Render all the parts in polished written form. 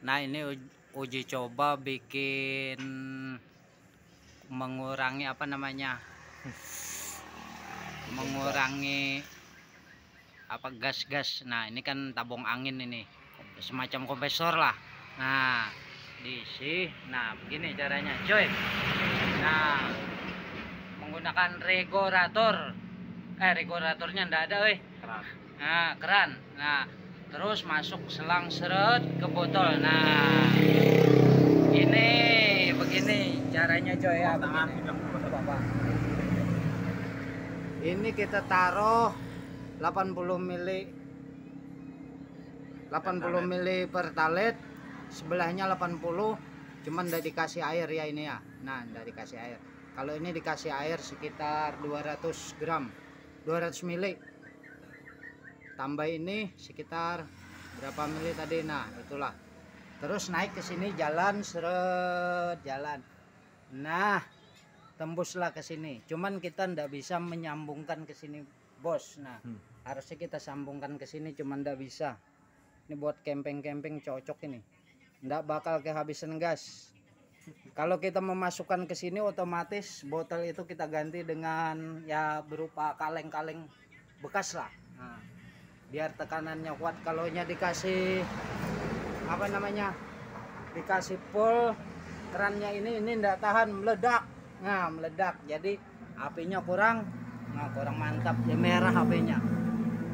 Nah ini uji coba bikin mengurangi apa namanya, mengurangi apa gas-gas. Nah ini kan tabung angin, ini semacam kompresor lah. Nah diisi, nah begini caranya coy. Nah menggunakan regulatornya ndak ada keran. Nah keran, nah terus masuk selang seret ke botol. Nah ini begini caranya coy ya, begini. Ini kita taruh 80 mili pertalit, sebelahnya 80, cuman udah dikasih air ya ini ya. Nah udah dikasih air. Kalau ini dikasih air sekitar 200 gram, 200 mili, tambah ini sekitar berapa mili tadi. Nah itulah, terus naik ke sini, jalan seret, jalan, nah tembuslah ke sini. Cuman kita ndak bisa menyambungkan ke sini bos. Nah harusnya kita sambungkan ke sini, cuman ndak bisa. Ini buat camping-camping cocok ini, ndak bakal kehabisan gas. Kalau kita memasukkan ke sini, otomatis botol itu kita ganti dengan ya berupa kaleng-kaleng bekas lah. Nah, biar tekanannya kuat. Kalau nya dikasih apa namanya, dikasih full, kerannya ini ndak tahan, meledak. Nah meledak, jadi apinya kurang, nah kurang mantap ya, merah apinya.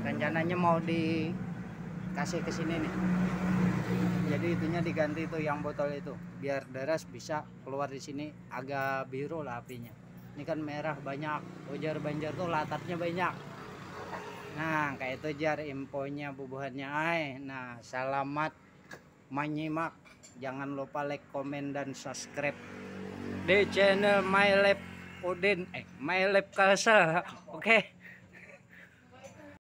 Rencananya mau dikasih ke sini nih, jadi itunya diganti tuh yang botol itu, biar deras bisa keluar di sini agak biru lah apinya. Ini kan merah banyak, ujar banjar tuh latarnya banyak. Nah kayak itu jar infonya bubuhannya Nah selamat menyimak, jangan lupa like, komen, dan subscribe di channel My Lab Udin, My Lab Kalsel. Oke.